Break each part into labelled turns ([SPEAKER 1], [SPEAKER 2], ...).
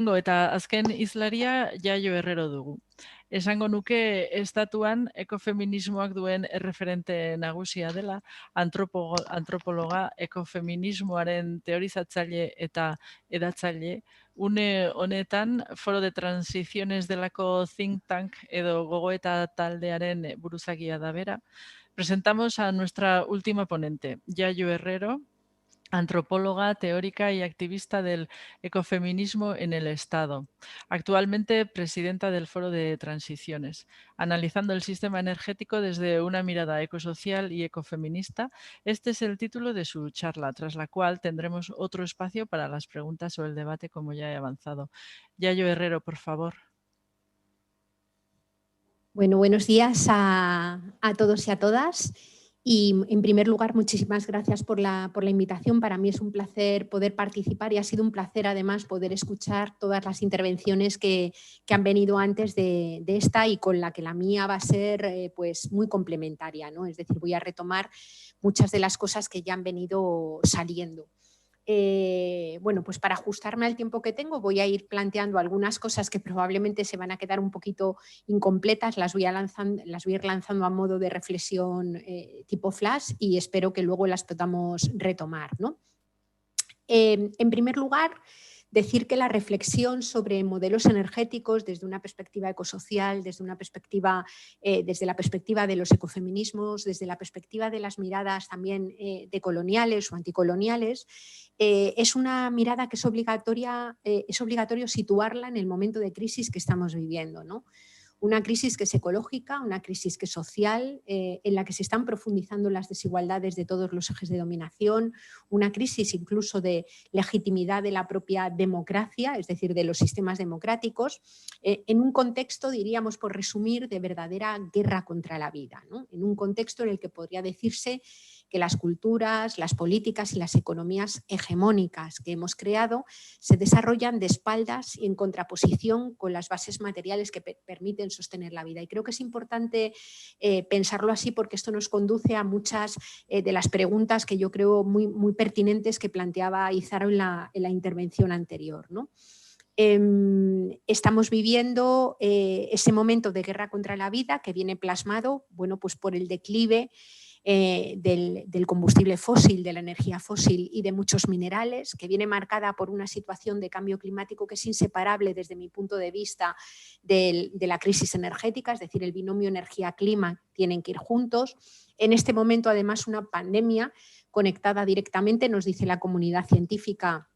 [SPEAKER 1] Eta azken izlaria Yayo Herrero dugu. Esango nuke estatuan ekofeminismoak duen erreferente nagusia dela, antropologa, ekofeminismoaren teorizatzaile eta edatzaile, une honetan Foro de Transiciones delako think tank edo gogoeta taldearen buruzagia da bera. Presentamos a nuestra última ponente, Yayo Herrero, antropóloga, teórica y activista del ecofeminismo en el Estado. Actualmente presidenta del Foro de Transiciones, analizando el sistema energético desde una mirada ecosocial y ecofeminista. Este es el título de su charla, tras la cual tendremos otro espacio para las preguntas o el debate, como ya he avanzado. Yayo Herrero, por favor.
[SPEAKER 2] Bueno, buenos días a todos y a todas. Y en primer lugar, muchísimas gracias por la invitación. Para mí es un placer poder participar y ha sido un placer además poder escuchar todas las intervenciones que han venido antes de esta y con la que la mía va a ser pues muy complementaria, ¿no? Es decir, voy a retomar muchas de las cosas que ya han venido saliendo. Bueno, pues para ajustarme al tiempo que tengo voy a ir planteando algunas cosas que probablemente se van a quedar un poquito incompletas, las voy a ir lanzando a modo de reflexión tipo flash y espero que luego las podamos retomar, ¿no? En primer lugar, decir que la reflexión sobre modelos energéticos desde una perspectiva ecosocial, desde la perspectiva de los ecofeminismos, desde la perspectiva de las miradas también decoloniales o anticoloniales, es una mirada que es obligatorio situarla en el momento de crisis que estamos viviendo, ¿no? Una crisis que es ecológica, una crisis que es social, en la que se están profundizando las desigualdades de todos los ejes de dominación, una crisis incluso de legitimidad de la propia democracia, es decir, de los sistemas democráticos, en un contexto, diríamos por resumir, de verdadera guerra contra la vida, ¿no? En un contexto en el que podría decirse que las culturas, las políticas y las economías hegemónicas que hemos creado se desarrollan de espaldas y en contraposición con las bases materiales que permiten sostener la vida. Y creo que es importante pensarlo así porque esto nos conduce a muchas de las preguntas que yo creo muy, muy pertinentes que planteaba Izaro en la intervención anterior, ¿no? Estamos viviendo ese momento de guerra contra la vida que viene plasmado, bueno, pues por el declive del combustible fósil, de la energía fósil y de muchos minerales, que viene marcada por una situación de cambio climático que es inseparable desde mi punto de vista de la crisis energética, es decir, el binomio energía-clima tienen que ir juntos. En este momento, además, una pandemia conectada directamente, nos dice la comunidad científica,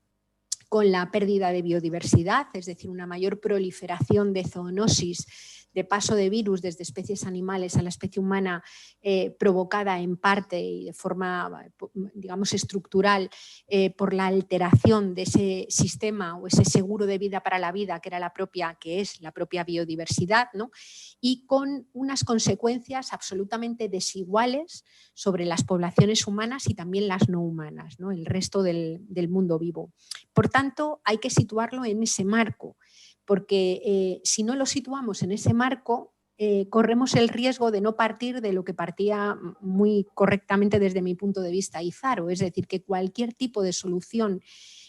[SPEAKER 2] con la pérdida de biodiversidad, es decir, una mayor proliferación de zoonosis, de paso de virus desde especies animales a la especie humana, provocada en parte y de forma, digamos, estructural por la alteración de ese sistema o ese seguro de vida para la vida que es la propia biodiversidad, ¿no? Y con unas consecuencias absolutamente desiguales sobre las poblaciones humanas y también las no humanas, ¿no? El resto del mundo vivo. Por tanto, hay que situarlo en ese marco, porque si no lo situamos en ese marco, corremos el riesgo de no partir de lo que partía muy correctamente desde mi punto de vista Izaro, es decir, que cualquier tipo de solución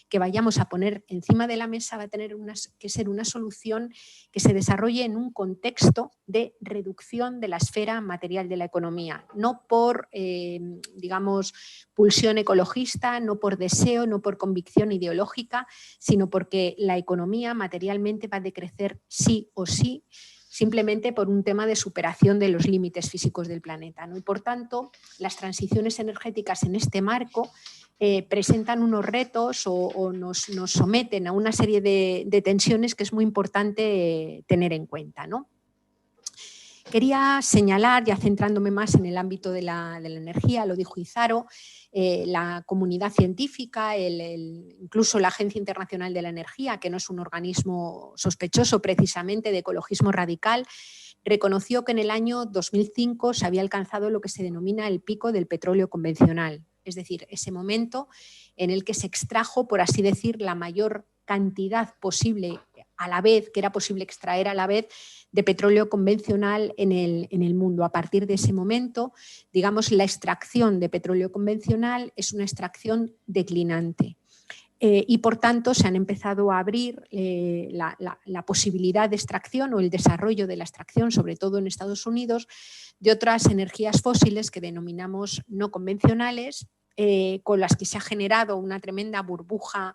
[SPEAKER 2] que vayamos a poner encima de la mesa va a tener que ser una solución que se desarrolle en un contexto de reducción de la esfera material de la economía, no por, digamos, pulsión ecologista, no por deseo, no por convicción ideológica, sino porque la economía materialmente va a decrecer sí o sí, simplemente por un tema de superación de los límites físicos del planeta, ¿no? Y por tanto, las transiciones energéticas en este marco presentan unos retos o nos someten a una serie de tensiones que es muy importante tener en cuenta, ¿no? Quería señalar, ya centrándome más en el ámbito de la energía, lo dijo Izaro, la comunidad científica, incluso la Agencia Internacional de la Energía, que no es un organismo sospechoso precisamente de ecologismo radical, reconoció que en el año 2005 se había alcanzado lo que se denomina el pico del petróleo convencional, es decir, ese momento en el que se extrajo, por así decir, la mayor cantidad posible a la vez, que era posible extraer a la vez, de petróleo convencional en el mundo. A partir de ese momento, digamos, la extracción de petróleo convencional es una extracción declinante. y por tanto se han empezado a abrir la posibilidad de extracción o el desarrollo de la extracción, sobre todo en Estados Unidos, de otras energías fósiles que denominamos no convencionales, con las que se ha generado una tremenda burbuja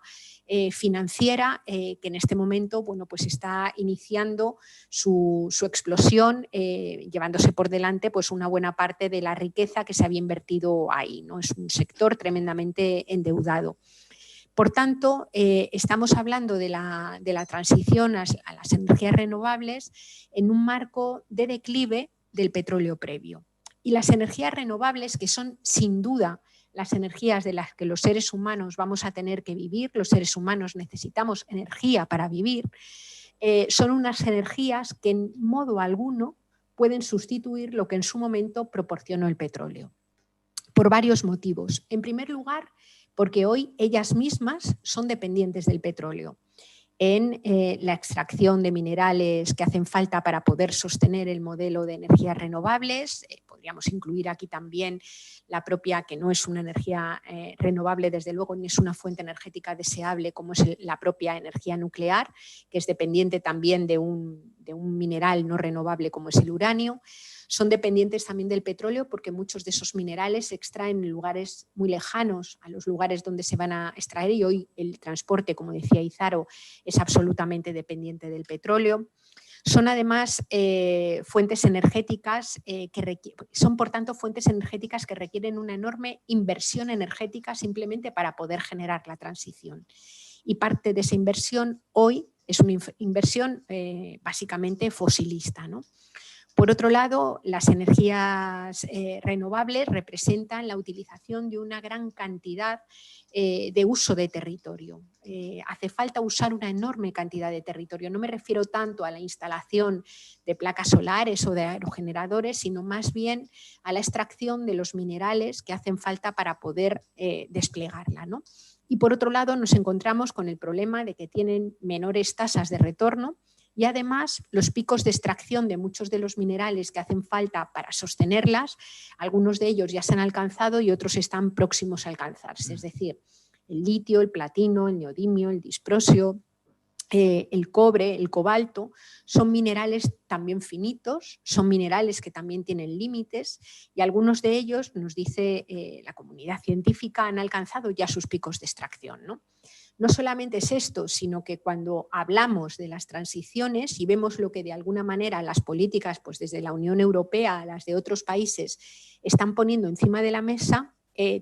[SPEAKER 2] financiera que en este momento, bueno, pues está iniciando su explosión, llevándose por delante pues una buena parte de la riqueza que se había invertido ahí, ¿no? Es un sector tremendamente endeudado. Por tanto, estamos hablando de la transición a las energías renovables en un marco de declive del petróleo previo. Y las energías renovables, que son sin duda las energías de las que los seres humanos vamos a tener que vivir, los seres humanos necesitamos energía para vivir, son unas energías que en modo alguno pueden sustituir lo que en su momento proporcionó el petróleo. Por varios motivos. En primer lugar, porque hoy ellas mismas son dependientes del petróleo en la extracción de minerales que hacen falta para poder sostener el modelo de energías renovables. Podríamos incluir aquí también la propia, que no es una energía renovable, desde luego, ni es una fuente energética deseable, como es la propia energía nuclear, que es dependiente también de un mineral no renovable como es el uranio. Son dependientes también del petróleo porque muchos de esos minerales se extraen en lugares muy lejanos a los lugares donde se van a extraer y hoy el transporte, como decía Izaro, es absolutamente dependiente del petróleo. Son además fuentes energéticas son por tanto fuentes energéticas que requieren una enorme inversión energética simplemente para poder generar la transición. Y parte de esa inversión hoy es una inversión básicamente fosilista, ¿no? Por otro lado, las energías renovables representan la utilización de una gran cantidad de uso de territorio. Hace falta usar una enorme cantidad de territorio. No me refiero tanto a la instalación de placas solares o de aerogeneradores, sino más bien a la extracción de los minerales que hacen falta para poder desplegarla, ¿no? Y por otro lado, nos encontramos con el problema de que tienen menores tasas de retorno. Y además los picos de extracción de muchos de los minerales que hacen falta para sostenerlas, algunos de ellos ya se han alcanzado y otros están próximos a alcanzarse. Es decir, el litio, el platino, el neodimio, el disprosio, el cobre, el cobalto, son minerales también finitos, son minerales que también tienen límites y algunos de ellos, nos dice la comunidad científica, han alcanzado ya sus picos de extracción, ¿no? No solamente es esto, sino que cuando hablamos de las transiciones y vemos lo que de alguna manera las políticas, pues desde la Unión Europea a las de otros países, están poniendo encima de la mesa,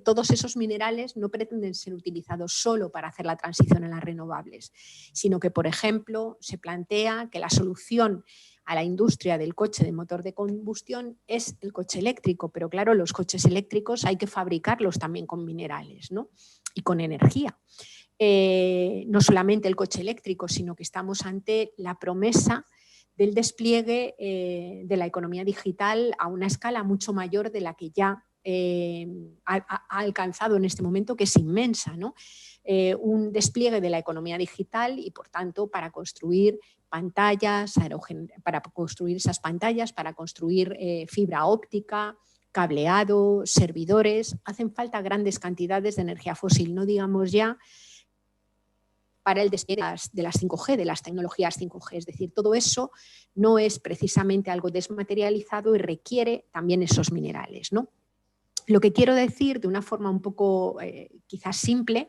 [SPEAKER 2] todos esos minerales no pretenden ser utilizados solo para hacer la transición a las renovables, sino que, por ejemplo, se plantea que la solución a la industria del coche de motor de combustión es el coche eléctrico, pero claro, los coches eléctricos hay que fabricarlos también con minerales, ¿no? Y con energía. No solamente el coche eléctrico, sino que estamos ante la promesa del despliegue de la economía digital a una escala mucho mayor de la que ya ha alcanzado en este momento, que es inmensa, ¿no? Un despliegue de la economía digital y, por tanto, para construir pantallas, para construir esas pantallas, para construir fibra óptica, cableado, servidores, hacen falta grandes cantidades de energía fósil, no digamos ya para el despliegue de las 5G, de las tecnologías 5G. Es decir, todo eso no es precisamente algo desmaterializado y requiere también esos minerales, ¿no? Lo que quiero decir de una forma un poco quizás simple,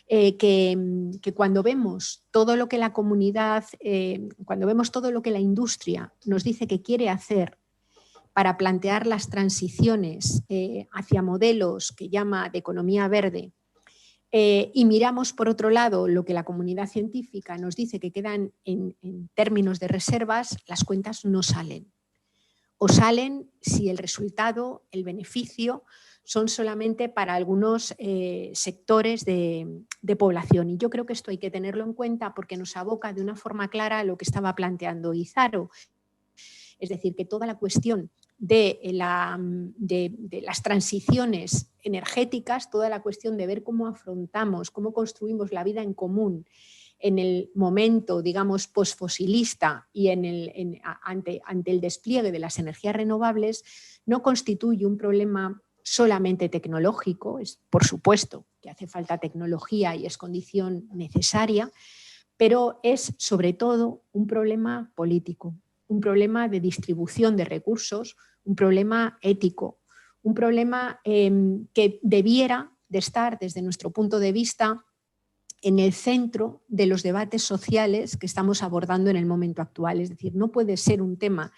[SPEAKER 2] que cuando vemos todo lo que la comunidad, cuando vemos todo lo que la industria nos dice que quiere hacer para plantear las transiciones hacia modelos que llama de economía verde, y miramos por otro lado lo que la comunidad científica nos dice que quedan en términos de reservas, las cuentas no salen. O salen si el resultado, el beneficio, son solamente para algunos sectores de población. Y yo creo que esto hay que tenerlo en cuenta porque nos aboca de una forma clara a lo que estaba planteando Izaro. Es decir, que toda la cuestión de las transiciones energéticas, toda la cuestión de ver cómo afrontamos, cómo construimos la vida en común en el momento, digamos, posfosilista y ante el despliegue de las energías renovables, no constituye un problema solamente tecnológico, es por supuesto que hace falta tecnología y es condición necesaria, pero es sobre todo un problema político, un problema de distribución de recursos, un problema ético, un problema que debiera de estar desde nuestro punto de vista en el centro de los debates sociales que estamos abordando en el momento actual. Es decir, no puede ser un tema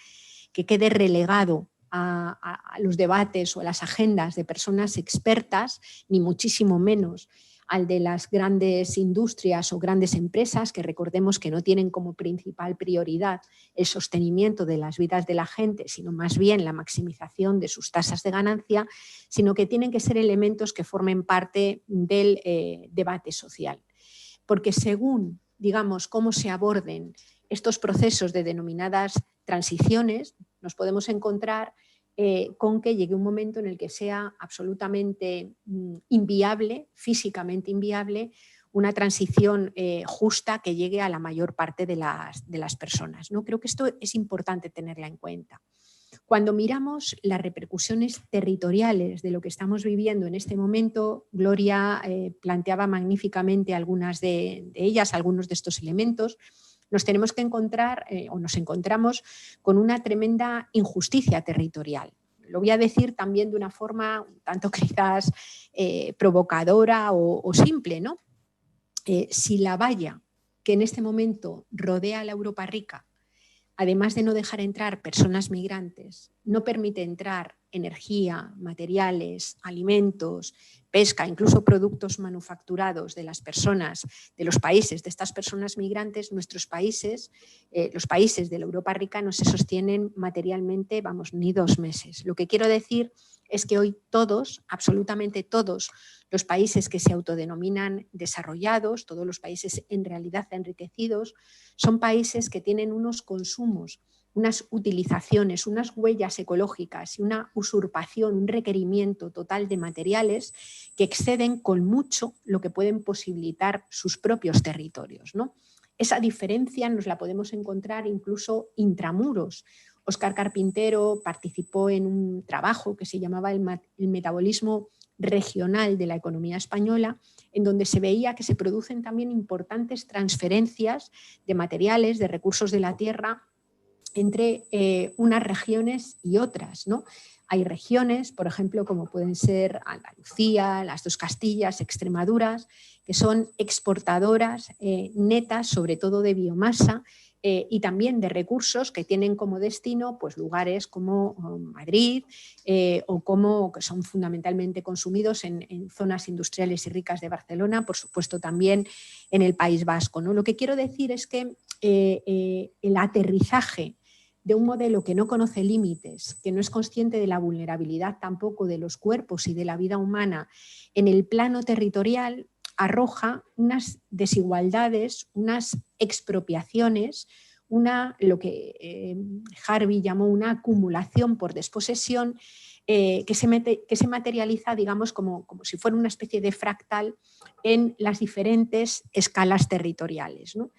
[SPEAKER 2] que quede relegado a los debates o a las agendas de personas expertas, ni muchísimo menos al de las grandes industrias o grandes empresas, que recordemos que no tienen como principal prioridad el sostenimiento de las vidas de la gente, sino más bien la maximización de sus tasas de ganancia, sino que tienen que ser elementos que formen parte del debate social. Porque según, digamos, cómo se aborden estos procesos de denominadas transiciones, nos podemos encontrar con que llegue un momento en el que sea absolutamente inviable, físicamente inviable, una transición justa que llegue a la mayor parte de las personas, ¿no? Creo que esto es importante tenerla en cuenta. Cuando miramos las repercusiones territoriales de lo que estamos viviendo en este momento, Gloria planteaba magníficamente algunas de ellas, algunos de estos elementos. Nos tenemos que encontrar o nos encontramos con una tremenda injusticia territorial. Lo voy a decir también de una forma un tanto quizás provocadora o simple, ¿no? Si la valla que en este momento rodea a la Europa rica, además de no dejar entrar personas migrantes, no permite entrar energía, materiales, alimentos, pesca, incluso productos manufacturados de las personas, de los países, de estas personas migrantes, nuestros países, los países de la Europa rica no se sostienen materialmente, vamos, ni 2 meses. Lo que quiero decir es que hoy todos, absolutamente todos, los países que se autodenominan desarrollados, todos los países en realidad enriquecidos, son países que tienen unos consumos, unas utilizaciones, unas huellas ecológicas y una usurpación, un requerimiento total de materiales que exceden con mucho lo que pueden posibilitar sus propios territorios, ¿no? Esa diferencia nos la podemos encontrar incluso intramuros. Óscar Carpintero participó en un trabajo que se llamaba el metabolismo regional de la economía española, en donde se veía que se producen también importantes transferencias de materiales, de recursos de la tierra entre unas regiones y otras, ¿no? Hay regiones, por ejemplo, como pueden ser Andalucía, las dos Castillas, Extremadura, que son exportadoras netas, sobre todo de biomasa, y también de recursos que tienen como destino pues, lugares como Madrid o como que son fundamentalmente consumidos en zonas industriales y ricas de Barcelona, por supuesto también en el País Vasco, ¿no? Lo que quiero decir es que el aterrizaje de un modelo que no conoce límites, que no es consciente de la vulnerabilidad tampoco de los cuerpos y de la vida humana en el plano territorial, arroja unas desigualdades, unas expropiaciones, lo que Harvey llamó una acumulación por desposesión, que se materializa, digamos, como si fuera una especie de fractal en las diferentes escalas territoriales, ¿no?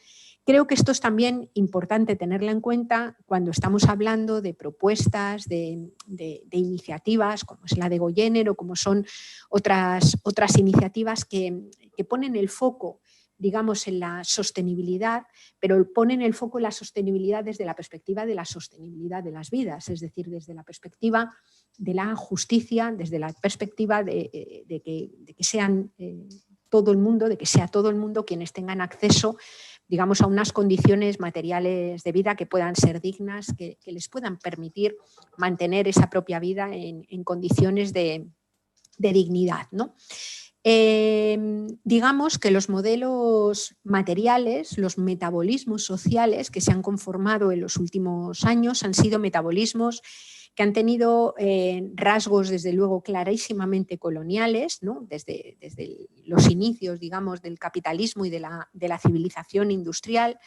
[SPEAKER 2] Creo que esto es también importante tenerlo en cuenta cuando estamos hablando de propuestas, de iniciativas, como es la de Goyener o como son otras iniciativas que ponen el foco, digamos, en la sostenibilidad, pero ponen el foco en la sostenibilidad desde la perspectiva de la sostenibilidad de las vidas, es decir, desde la perspectiva de la justicia, desde la perspectiva de que sean todo el mundo, de que sea todo el mundo quienes tengan acceso, digamos, a unas condiciones materiales de vida que puedan ser dignas, que les puedan permitir mantener esa propia vida en condiciones de dignidad, ¿no? Digamos que los modelos materiales, los metabolismos sociales que se han conformado en los últimos años han sido metabolismos que han tenido rasgos, desde luego, clarísimamente coloniales, ¿no? desde los inicios, digamos, del capitalismo y de la civilización industrial,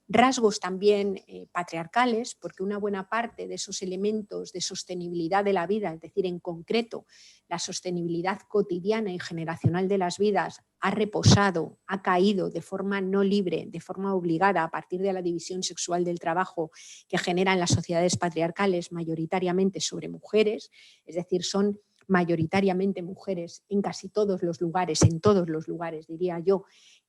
[SPEAKER 2] rasgos también patriarcales, porque una buena parte de esos elementos de sostenibilidad de la vida, es decir, en concreto, la sostenibilidad cotidiana y generacional de las vidas, ha reposado, ha caído de forma no libre, de forma obligada, a partir de la división sexual del trabajo que generan las sociedades patriarcales mayoritariamente sobre mujeres, es decir, son mayoritariamente mujeres en casi todos los lugares, diría yo,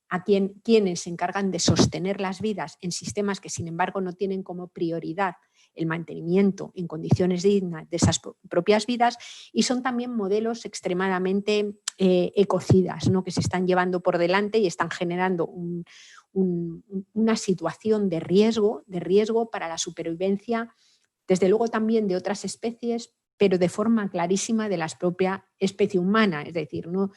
[SPEAKER 2] a quienes se encargan de sostener las vidas en sistemas que sin embargo no tienen como prioridad el mantenimiento en condiciones dignas de esas propias vidas, y son también modelos extremadamente ecocidas, ¿no? Que se están llevando por delante y están generando una situación de riesgo para la supervivencia, desde luego también de otras especies, pero de forma clarísima de la propia especie humana. Es decir, no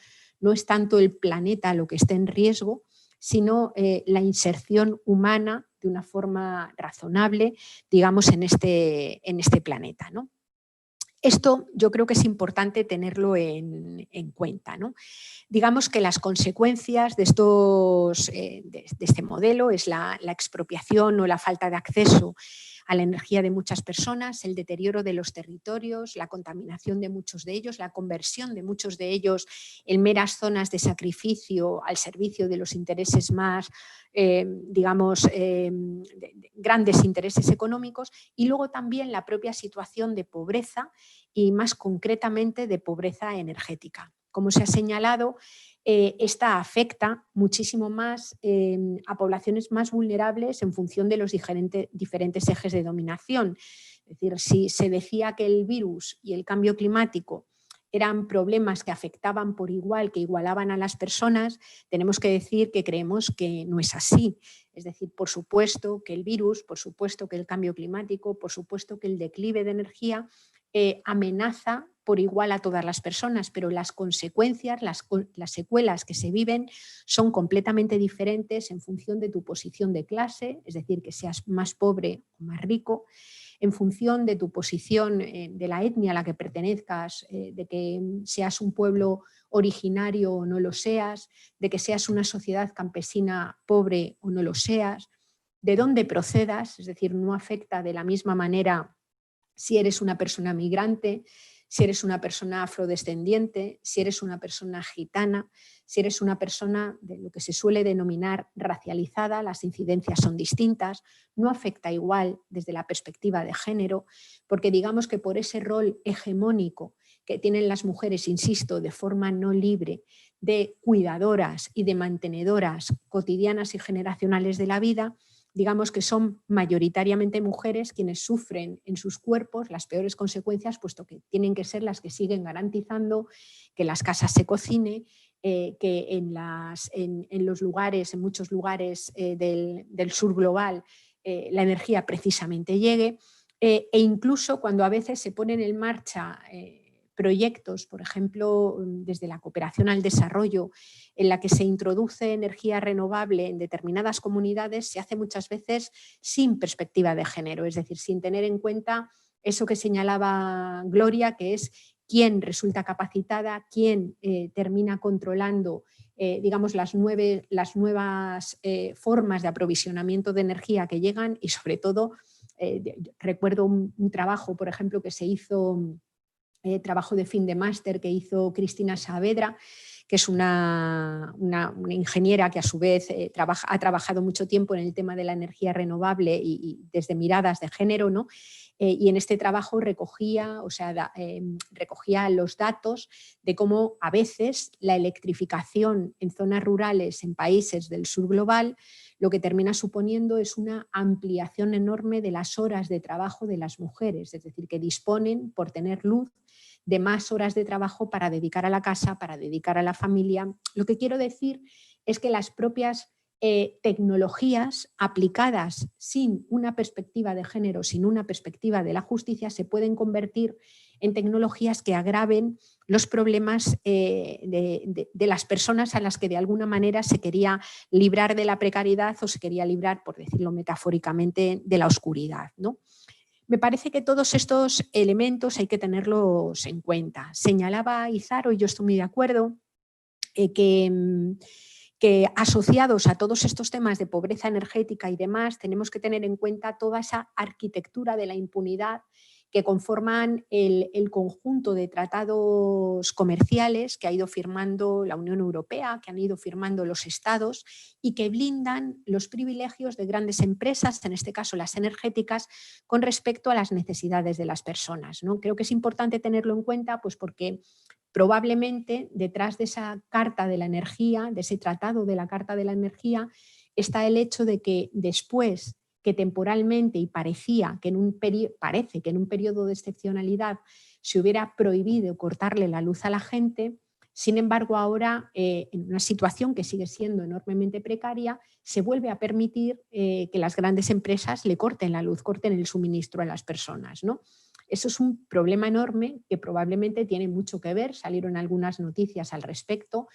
[SPEAKER 2] es tanto el planeta lo que está en riesgo, sino la inserción humana de una forma razonable, digamos, en este planeta, ¿no? Esto yo creo que es importante tenerlo en cuenta, ¿no? Digamos que las consecuencias de este modelo es la expropiación o la falta de acceso a la energía de muchas personas, el deterioro de los territorios, la contaminación de muchos de ellos, la conversión de muchos de ellos en meras zonas de sacrificio al servicio de los intereses más, grandes intereses económicos, y luego también la propia situación de pobreza y más concretamente de pobreza energética. Como se ha señalado, esta afecta muchísimo más a poblaciones más vulnerables en función de los diferentes ejes de dominación. Es decir, si se decía que el virus y el cambio climático eran problemas que afectaban por igual, que igualaban a las personas, tenemos que decir que creemos que no es así. Es decir, por supuesto que el virus, por supuesto que el cambio climático, por supuesto que el declive de energía amenaza por igual a todas las personas, pero las consecuencias, las secuelas que se viven son completamente diferentes en función de tu posición de clase, es decir, que seas más pobre o más rico, en función de tu posición, de la etnia a la que pertenezcas, de que seas un pueblo originario o no lo seas, de que seas una sociedad campesina pobre o no lo seas, de dónde procedas, es decir, no afecta de la misma manera si eres una persona migrante, si eres una persona afrodescendiente, si eres una persona gitana, si eres una persona de lo que se suele denominar racializada, las incidencias son distintas, no afecta igual desde la perspectiva de género, porque digamos que por ese rol hegemónico que tienen las mujeres, insisto, de forma no libre, de cuidadoras y de mantenedoras cotidianas y generacionales de la vida, digamos que son mayoritariamente mujeres quienes sufren en sus cuerpos las peores consecuencias, puesto que tienen que ser las que siguen garantizando que en las casas se cocine, que en los lugares, en muchos lugares del sur global, la energía precisamente llegue, e incluso cuando a veces se ponen en marcha proyectos, por ejemplo, desde la cooperación al desarrollo, en la que se introduce energía renovable en determinadas comunidades, se hace muchas veces sin perspectiva de género, es decir, sin tener en cuenta eso que señalaba Gloria, que es quién resulta capacitada, quién termina controlando digamos, las nuevas formas de aprovisionamiento de energía que llegan, y sobre todo recuerdo un trabajo, por ejemplo, que se hizo, trabajo de fin de máster que hizo Cristina Saavedra, que es una ingeniera que a su vez ha trabajado mucho tiempo en el tema de la energía renovable y desde miradas de género, ¿no? Y en este trabajo recogía los datos de cómo a veces la electrificación en zonas rurales en países del sur global lo que termina suponiendo es una ampliación enorme de las horas de trabajo de las mujeres, es decir, que disponen, por tener luz, de más horas de trabajo para dedicar a la casa, para dedicar a la familia. Lo que quiero decir es que las propias tecnologías aplicadas sin una perspectiva de género, sin una perspectiva de la justicia, se pueden convertir en tecnologías que agraven los problemas de las personas a las que de alguna manera se quería librar de la precariedad o se quería librar, por decirlo metafóricamente, de la oscuridad, ¿no? Me parece que todos estos elementos hay que tenerlos en cuenta. Señalaba Izaro, y yo estoy muy de acuerdo, que asociados a todos estos temas de pobreza energética y demás, tenemos que tener en cuenta toda esa arquitectura de la impunidad que conforman el conjunto de tratados comerciales que ha ido firmando la Unión Europea, que han ido firmando los Estados y que blindan los privilegios de grandes empresas, en este caso las energéticas, con respecto a las necesidades de las personas, ¿no? Creo que es importante tenerlo en cuenta, pues porque probablemente detrás de esa Carta de la Energía, de ese tratado de la Carta de la Energía, está el hecho de que después que temporalmente y parece que en un periodo de excepcionalidad se hubiera prohibido cortarle la luz a la gente, sin embargo ahora en una situación que sigue siendo enormemente precaria, se vuelve a permitir que las grandes empresas le corten la luz, corten el suministro a las personas, ¿no? Eso es un problema enorme que probablemente tiene mucho que ver, salieron algunas noticias al respecto,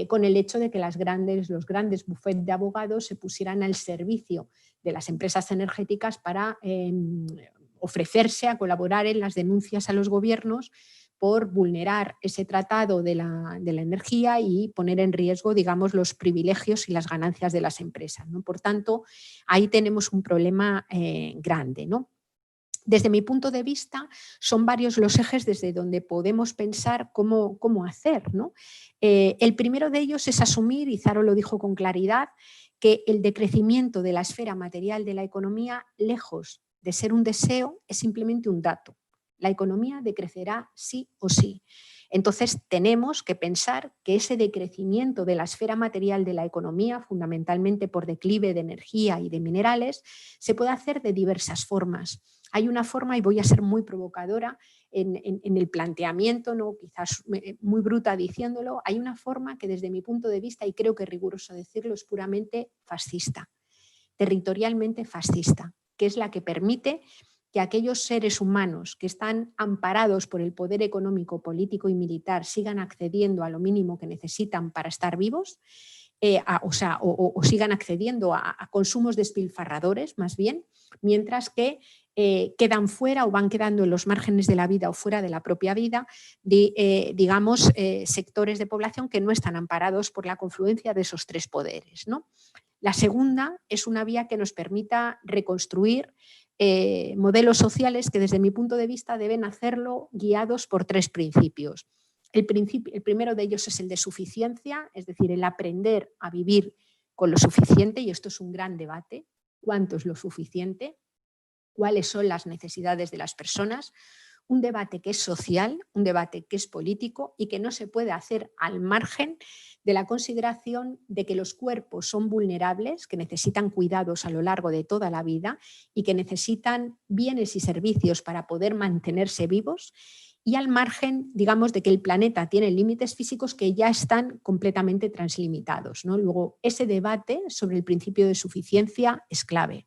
[SPEAKER 2] con el hecho de que los grandes bufetes de abogados se pusieran al servicio de las empresas energéticas para ofrecerse a colaborar en las denuncias a los gobiernos por vulnerar ese tratado de la energía y poner en riesgo, digamos, los privilegios y las ganancias de las empresas, ¿no? Por tanto, ahí tenemos un problema grande, ¿no? Desde mi punto de vista, son varios los ejes desde donde podemos pensar cómo hacer, ¿no? El primero de ellos es asumir, y Zaro lo dijo con claridad, que el decrecimiento de la esfera material de la economía, lejos de ser un deseo, es simplemente un dato. La economía decrecerá sí o sí. Entonces tenemos que pensar que ese decrecimiento de la esfera material de la economía, fundamentalmente por declive de energía y de minerales, se puede hacer de diversas formas. Hay una forma, y voy a ser muy provocadora en el planteamiento, ¿no? Quizás muy bruta diciéndolo, hay una forma que desde mi punto de vista, y creo que es riguroso decirlo, es puramente fascista, territorialmente fascista, que es la que permite que aquellos seres humanos que están amparados por el poder económico, político y militar sigan accediendo a lo mínimo que necesitan para estar vivos, o sigan accediendo a consumos despilfarradores, más bien, mientras que quedan fuera o van quedando en los márgenes de la vida o fuera de la propia vida, digamos, sectores de población que no están amparados por la confluencia de esos tres poderes, ¿no? La segunda es una vía que nos permita reconstruir modelos sociales que desde mi punto de vista deben hacerlo guiados por tres principios. El primero de ellos es el de suficiencia, es decir, el aprender a vivir con lo suficiente, y esto es un gran debate. ¿Cuánto es lo suficiente? ¿Cuáles son las necesidades de las personas? Un debate que es social, un debate que es político y que no se puede hacer al margen de la consideración de que los cuerpos son vulnerables, que necesitan cuidados a lo largo de toda la vida y que necesitan bienes y servicios para poder mantenerse vivos, y al margen, digamos, de que el planeta tiene límites físicos que ya están completamente translimitados, ¿no? Luego, ese debate sobre el principio de suficiencia es clave.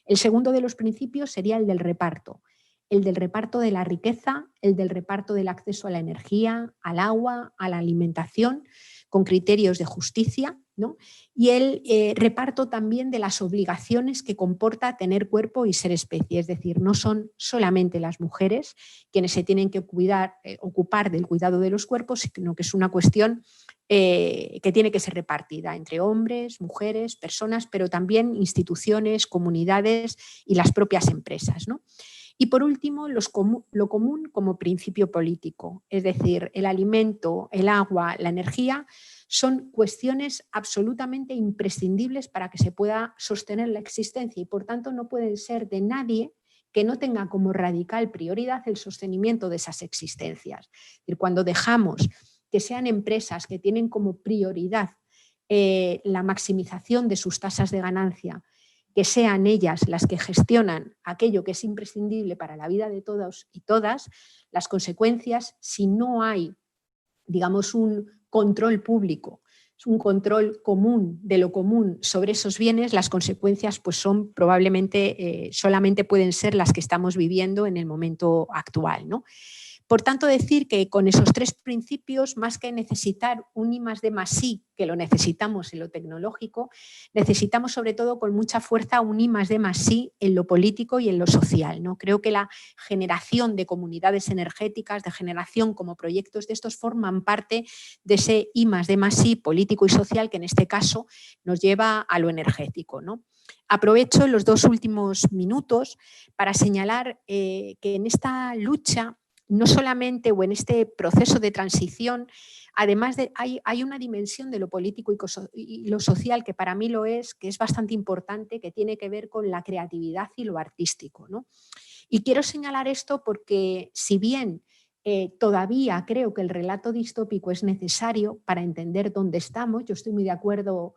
[SPEAKER 2] El segundo de los principios sería el del reparto de la riqueza, el del reparto del acceso a la energía, al agua, a la alimentación, con criterios de justicia, ¿no? Y el reparto también de las obligaciones que comporta tener cuerpo y ser especie. Es decir, no son solamente las mujeres quienes se tienen que ocupar del cuidado de los cuerpos, sino que es una cuestión que tiene que ser repartida entre hombres, mujeres, personas, pero también instituciones, comunidades y las propias empresas, ¿no? Y por último, lo común como principio político, es decir, el alimento, el agua, la energía son cuestiones absolutamente imprescindibles para que se pueda sostener la existencia y por tanto no pueden ser de nadie que no tenga como radical prioridad el sostenimiento de esas existencias. Es decir, cuando dejamos que sean empresas que tienen como prioridad la maximización de sus tasas de ganancia, que sean ellas las que gestionan aquello que es imprescindible para la vida de todos y todas, las consecuencias, si no hay, digamos, un control público, un control común de lo común sobre esos bienes, las consecuencias pues son probablemente, solamente pueden ser las que estamos viviendo en el momento actual, ¿no? Por tanto, decir que con esos tres principios, más que necesitar un I+D+I, que lo necesitamos en lo tecnológico, necesitamos sobre todo con mucha fuerza un I+D+I en lo político y en lo social, ¿no? Creo que la generación de comunidades energéticas, de generación como proyectos de estos, forman parte de ese I+D+I político y social que en este caso nos lleva a lo energético, ¿no? Aprovecho los 2 últimos minutos para señalar que en esta lucha, no solamente o en este proceso de transición, además hay una dimensión de lo político y lo social que para mí lo es, que es bastante importante, que tiene que ver con la creatividad y lo artístico, ¿no? Y quiero señalar esto porque si bien todavía creo que el relato distópico es necesario para entender dónde estamos, yo estoy muy de acuerdo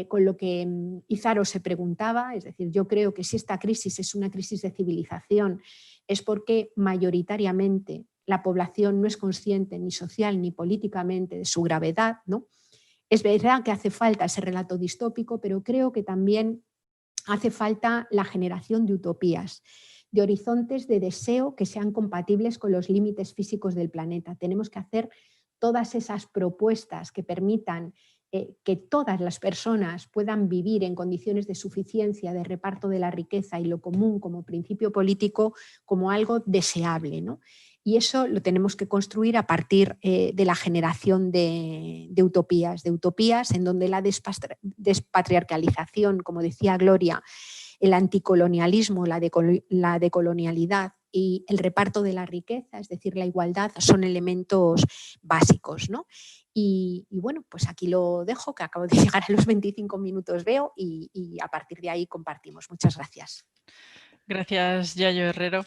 [SPEAKER 2] con lo que Izaro se preguntaba, es decir, yo creo que si esta crisis es una crisis de civilización es porque mayoritariamente la población no es consciente ni social ni políticamente de su gravedad, ¿no? Es verdad que hace falta ese relato distópico, pero creo que también hace falta la generación de utopías, de horizontes de deseo que sean compatibles con los límites físicos del planeta. Tenemos que hacer todas esas propuestas que permitan que todas las personas puedan vivir en condiciones de suficiencia, de reparto de la riqueza y lo común como principio político como algo deseable, ¿no? Y eso lo tenemos que construir a partir de la generación de utopías en donde la despatriarcalización, como decía Gloria, el anticolonialismo, la decolonialidad y el reparto de la riqueza, es decir, la igualdad, son elementos básicos, ¿no? Y bueno, pues aquí lo dejo, que acabo de llegar a los 25 minutos, veo, y a partir de ahí compartimos. Muchas gracias.
[SPEAKER 1] Gracias, Yayo Herrero.